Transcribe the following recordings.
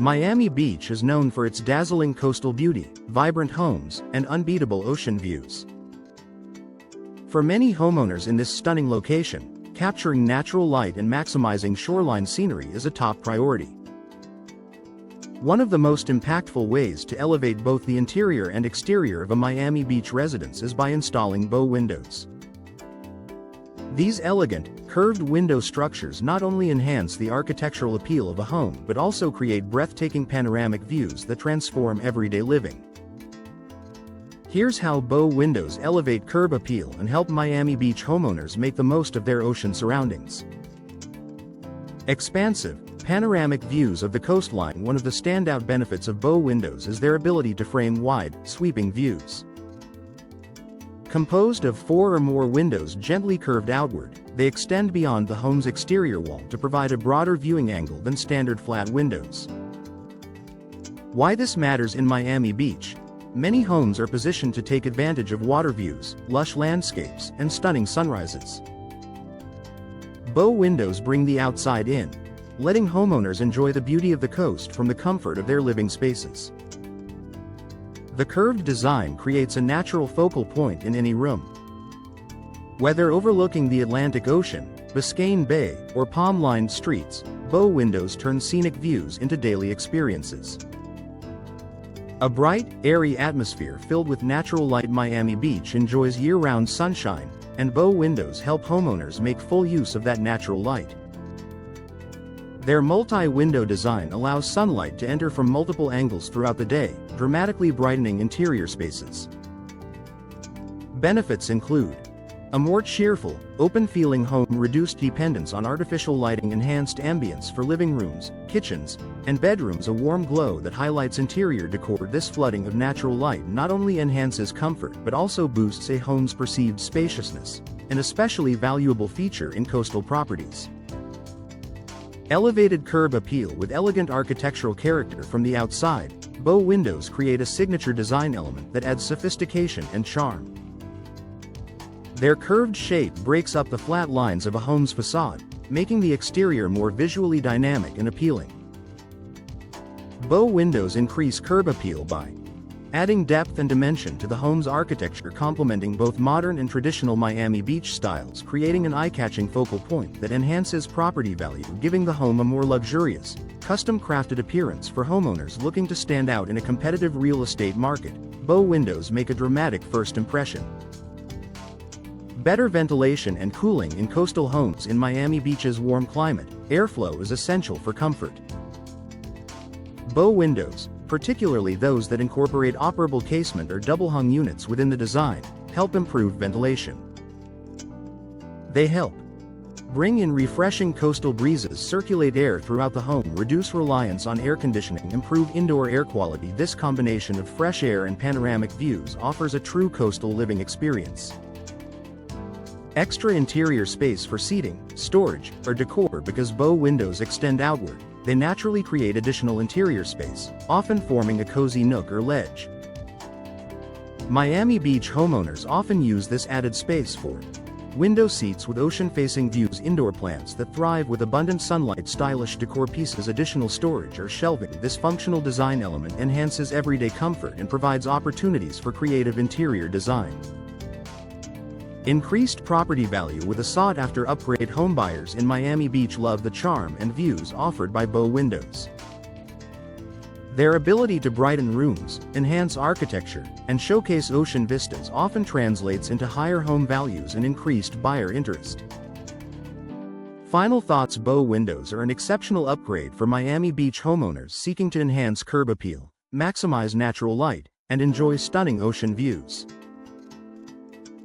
Miami Beach is known for its dazzling coastal beauty, vibrant homes, and unbeatable ocean views. For many homeowners in this stunning location, capturing natural light and maximizing shoreline scenery is a top priority. One of the most impactful ways to elevate both the interior and exterior of a Miami Beach residence is by installing bow windows. These elegant, curved window structures not only enhance the architectural appeal of a home but also create breathtaking panoramic views that transform everyday living. Here's how bow windows elevate curb appeal and help Miami Beach homeowners make the most of their ocean surroundings. Expansive, panoramic views of the coastline. One of the standout benefits of bow windows is their ability to frame wide, sweeping views. Composed of 4 or more windows gently curved outward, they extend beyond the home's exterior wall to provide a broader viewing angle than standard flat windows. Why this matters in Miami Beach? Many homes are positioned to take advantage of water views, lush landscapes, and stunning sunrises. Bow windows bring the outside in, letting homeowners enjoy the beauty of the coast from the comfort of their living spaces. The curved design creates a natural focal point in any room. Whether overlooking the Atlantic Ocean, Biscayne Bay, or palm-lined streets, bow windows turn scenic views into daily experiences. A bright, airy atmosphere filled with natural light. Miami Beach enjoys year-round sunshine, and bow windows help homeowners make full use of that natural light. Their multi-window design allows sunlight to enter from multiple angles throughout the day, dramatically brightening interior spaces. Benefits include a more cheerful, open-feeling home, reduced dependence on artificial lighting, enhanced ambience for living rooms, kitchens, and bedrooms, a warm glow that highlights interior decor. This flooding of natural light not only enhances comfort but also boosts a home's perceived spaciousness, an especially valuable feature in coastal properties. Elevated curb appeal. With elegant architectural character from the outside, bow windows create a signature design element that adds sophistication and charm. Their curved shape breaks up the flat lines of a home's facade, making the exterior more visually dynamic and appealing. Bow windows increase curb appeal by adding depth and dimension to the home's architecture, complementing both modern and traditional Miami Beach styles, creating an eye-catching focal point that enhances property value, giving the home a more luxurious, custom-crafted appearance. For homeowners looking to stand out in a competitive real estate market, bow windows make a dramatic first impression. Better ventilation and cooling. In coastal homes. In Miami Beach's warm climate, airflow is essential for comfort. Bow windows, particularly those that incorporate operable casement or double-hung units within the design, help improve ventilation. They help bring in refreshing coastal breezes, circulate air throughout the home, reduce reliance on air conditioning, improve indoor air quality. This combination of fresh air and panoramic views offers a true coastal living experience. Extra interior space for seating, storage, or decor. Because bow windows extend outward, they naturally create additional interior space, often forming a cozy nook or ledge. Miami Beach homeowners often use this added space for window seats with ocean-facing views, indoor plants that thrive with abundant sunlight, stylish decor pieces, additional storage or shelving. This functional design element enhances everyday comfort and provides opportunities for creative interior design. Increased property value. With a sought-after upgrade, homebuyers in Miami Beach love the charm and views offered by bow windows. Their ability to brighten rooms, enhance architecture, and showcase ocean vistas often translates into higher home values and increased buyer interest. Final thoughts. Bow windows are an exceptional upgrade for Miami Beach homeowners seeking to enhance curb appeal, maximize natural light, and enjoy stunning ocean views.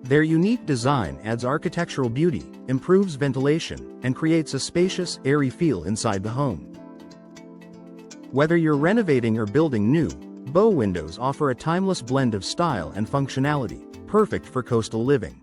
Their unique design adds architectural beauty, improves ventilation, and creates a spacious, airy feel inside the home. Whether you're renovating or building new, bow windows offer a timeless blend of style and functionality, perfect for coastal living.